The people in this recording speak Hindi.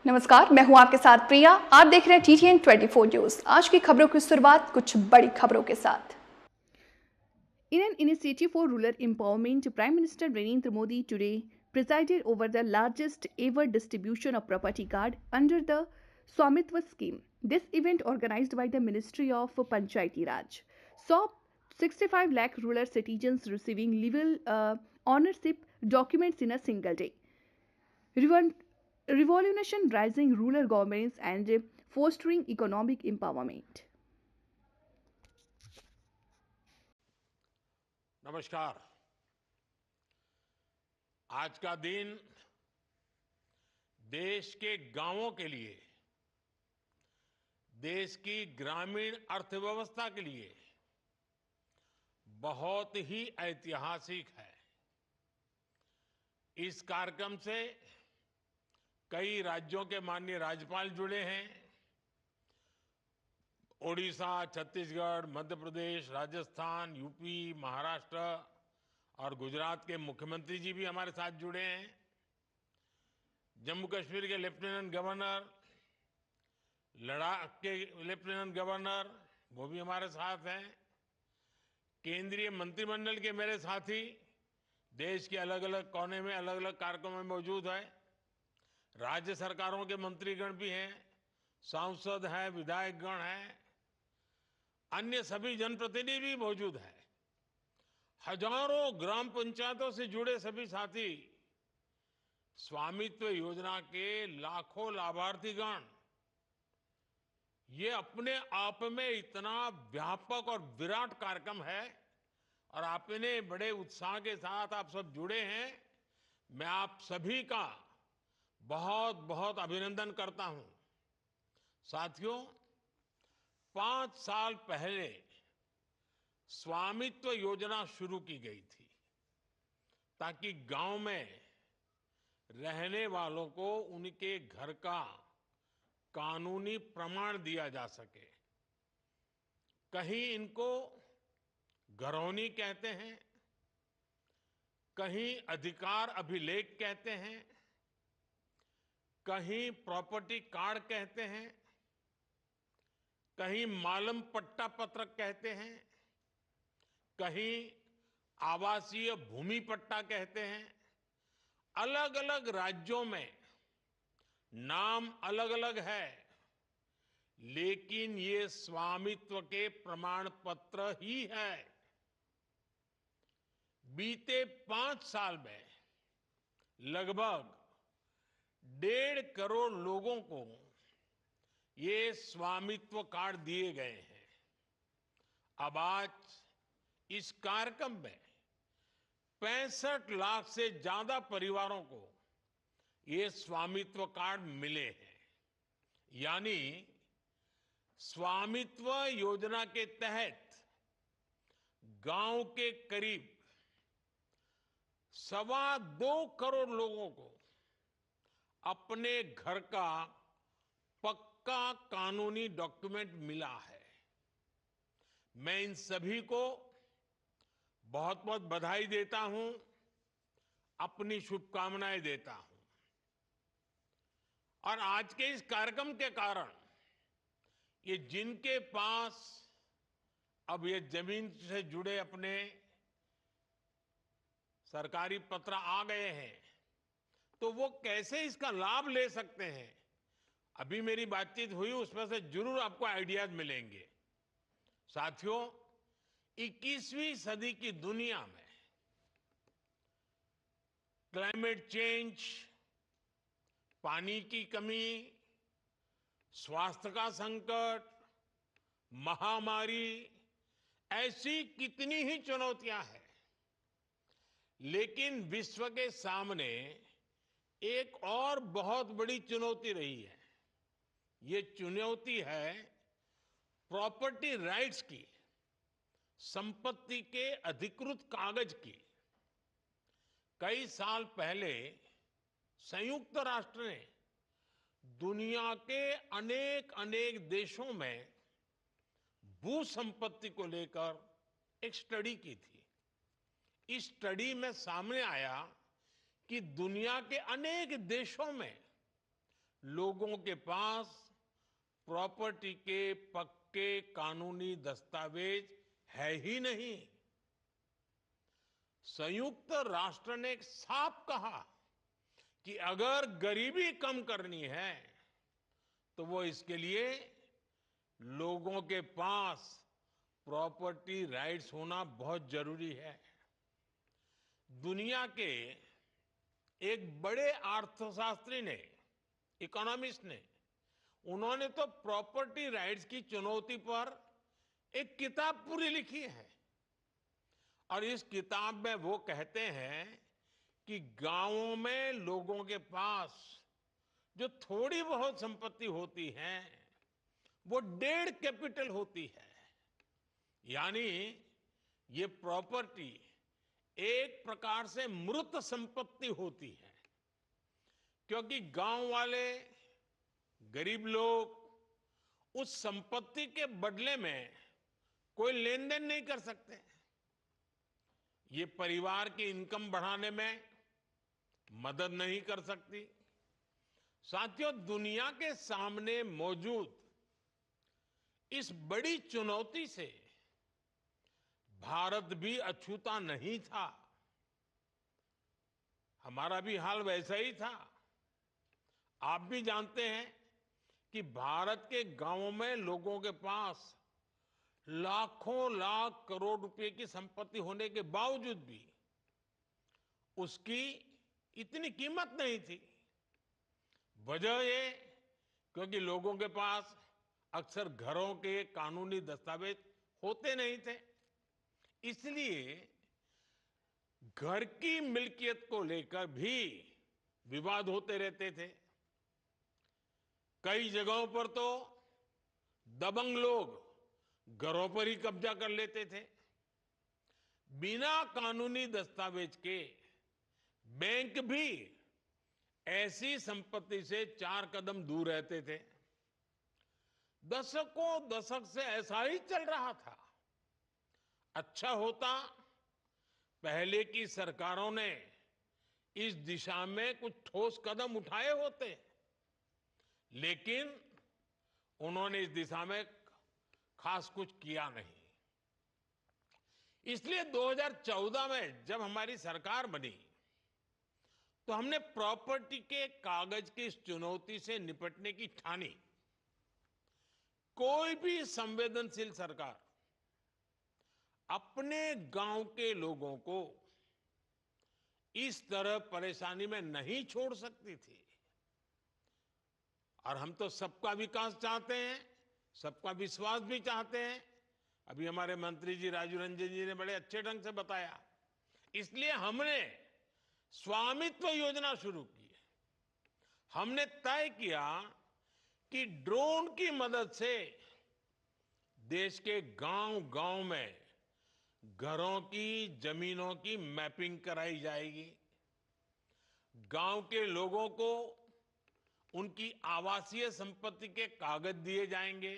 नमस्कार, मैं हूं आपके साथ प्रिया। आप देख रहे हैं TTN 24 न्यूज। आज की खबरों की शुरुआत कुछ बड़ी खबरों के साथ। In an initiative for rural empowerment, Prime Minister Narendra Modi today presided over the largest ever distribution of property card under the Swamitva scheme. This event, organized by the Ministry of Panchayati Raj, saw 65 lakh rural citizens receiving legal ownership documents in a single day. Revolution rising rural governments and fostering economic empowerment. नमस्कार। आज का दिन देश के गांवों के लिए, देश की ग्रामीण अर्थव्यवस्था के लिए बहुत ही ऐतिहासिक है। इस कार्यक्रम से कई राज्यों के माननीय राज्यपाल जुड़े हैं। ओडिशा, छत्तीसगढ़, मध्य प्रदेश, राजस्थान, यूपी, महाराष्ट्र और गुजरात के मुख्यमंत्री जी भी हमारे साथ जुड़े हैं। जम्मू कश्मीर के लेफ्टिनेंट गवर्नर, लद्दाख के लेफ्टिनेंट गवर्नर, वो भी हमारे साथ हैं। केंद्रीय मंत्रिमंडल के मेरे साथी देश के अलग अलग कोने में अलग अलग कार्यक्रमों में मौजूद है। राज्य सरकारों के मंत्रीगण भी हैं, सांसद हैं, विधायकगण हैं, अन्य सभी जनप्रतिनिधि भी मौजूद हैं। हजारों ग्राम पंचायतों से जुड़े सभी साथी, स्वामित्व योजना के लाखों लाभार्थीगण, ये अपने आप में इतना व्यापक और विराट कार्यक्रम है और आपने बड़े उत्साह के साथ आप सब जुड़े हैं। मैं आप सभी का बहुत बहुत अभिनंदन करता हूं। साथियों, 5 साल पहले स्वामित्व योजना शुरू की गई थी ताकि गांव में रहने वालों को उनके घर का कानूनी प्रमाण दिया जा सके। कहीं इनको घरौनी कहते हैं, कहीं अधिकार अभिलेख कहते हैं, कहीं प्रॉपर्टी कार्ड कहते हैं, कहीं मालम पट्टा पत्रक कहते हैं, कहीं आवासीय भूमि पट्टा कहते हैं। अलग अलग राज्यों में नाम अलग अलग है, लेकिन ये स्वामित्व के प्रमाण पत्र ही है। बीते 5 साल में लगभग 1.5 करोड़ लोगों को ये स्वामित्व कार्ड दिए गए हैं। अब आज इस कार्यक्रम में 65 लाख से ज्यादा परिवारों को ये स्वामित्व कार्ड मिले हैं। यानी स्वामित्व योजना के तहत गांव के करीब 2.25 करोड़ लोगों को अपने घर का पक्का कानूनी डॉक्यूमेंट मिला है। मैं इन सभी को बहुत बहुत बधाई देता हूं, अपनी शुभकामनाएं देता हूं। और आज के इस कार्यक्रम के कारण ये जिनके पास अब ये जमीन से जुड़े अपने सरकारी पत्र आ गए हैं, तो वो कैसे इसका लाभ ले सकते हैं, अभी मेरी बातचीत हुई, उसमें से जरूर आपको आइडियाज मिलेंगे। साथियों, 21वीं सदी की दुनिया में क्लाइमेट चेंज, पानी की कमी, स्वास्थ्य का संकट, महामारी, ऐसी कितनी ही चुनौतियां हैं, लेकिन विश्व के सामने एक और बहुत बड़ी चुनौती रही है। ये चुनौती है प्रॉपर्टी राइट्स की, संपत्ति के अधिकृत कागज की। कई साल पहले संयुक्त राष्ट्र ने दुनिया के अनेक देशों में भू संपत्ति को लेकर एक स्टडी की थी। इस स्टडी में सामने आया कि दुनिया के अनेक देशों में लोगों के पास प्रॉपर्टी के पक्के कानूनी दस्तावेज है ही नहीं। संयुक्त राष्ट्र ने साफ कहा कि अगर गरीबी कम करनी है तो वो इसके लिए लोगों के पास प्रॉपर्टी राइट्स होना बहुत जरूरी है। दुनिया के एक बड़े अर्थशास्त्री ने, इकोनॉमिस्ट ने, उन्होंने तो प्रॉपर्टी राइट्स की चुनौती पर एक किताब पूरी लिखी है। और इस किताब में वो कहते हैं कि गांवों में लोगों के पास जो थोड़ी बहुत संपत्ति होती है वो 1.5 कैपिटल होती है। यानी ये प्रॉपर्टी एक प्रकार से मृत संपत्ति होती है, क्योंकि गांव वाले गरीब लोग उस संपत्ति के बदले में कोई लेन देन नहीं कर सकते। ये परिवार की इनकम बढ़ाने में मदद नहीं कर सकती। साथियों, दुनिया के सामने मौजूद इस बड़ी चुनौती से भारत भी अछूता नहीं था। हमारा भी हाल वैसा ही था। आप भी जानते हैं कि भारत के गांवों में लोगों के पास लाखों लाख करोड़ रुपए की संपत्ति होने के बावजूद भी उसकी इतनी कीमत नहीं थी। वजह ये, क्योंकि लोगों के पास अक्सर घरों के कानूनी दस्तावेज होते नहीं थे। इसलिए घर की मिल्कियत को लेकर भी विवाद होते रहते थे। कई जगहों पर तो दबंग लोग घरों पर ही कब्जा कर लेते थे। बिना कानूनी दस्तावेज के बैंक भी ऐसी संपत्ति से 4 कदम दूर रहते थे। दशकों दशक से ऐसा ही चल रहा था। अच्छा होता पहले की सरकारों ने इस दिशा में कुछ ठोस कदम उठाए होते, लेकिन उन्होंने इस दिशा में खास कुछ किया नहीं। इसलिए 2014 में जब हमारी सरकार बनी तो हमने प्रॉपर्टी के कागज की इस चुनौती से निपटने की ठानी। कोई भी संवेदनशील सरकार अपने गांव के लोगों को इस तरह परेशानी में नहीं छोड़ सकती थी। और हम तो सबका विकास चाहते हैं, सबका विश्वास भी चाहते हैं। अभी हमारे मंत्री जी राजू रंजन जी ने बड़े अच्छे ढंग से बताया। इसलिए हमने स्वामित्व योजना शुरू की। हमने तय किया कि ड्रोन की मदद से देश के गांव-गांव में घरों की, जमीनों की मैपिंग कराई जाएगी। गांव के लोगों को उनकी आवासीय संपत्ति के कागज दिए जाएंगे।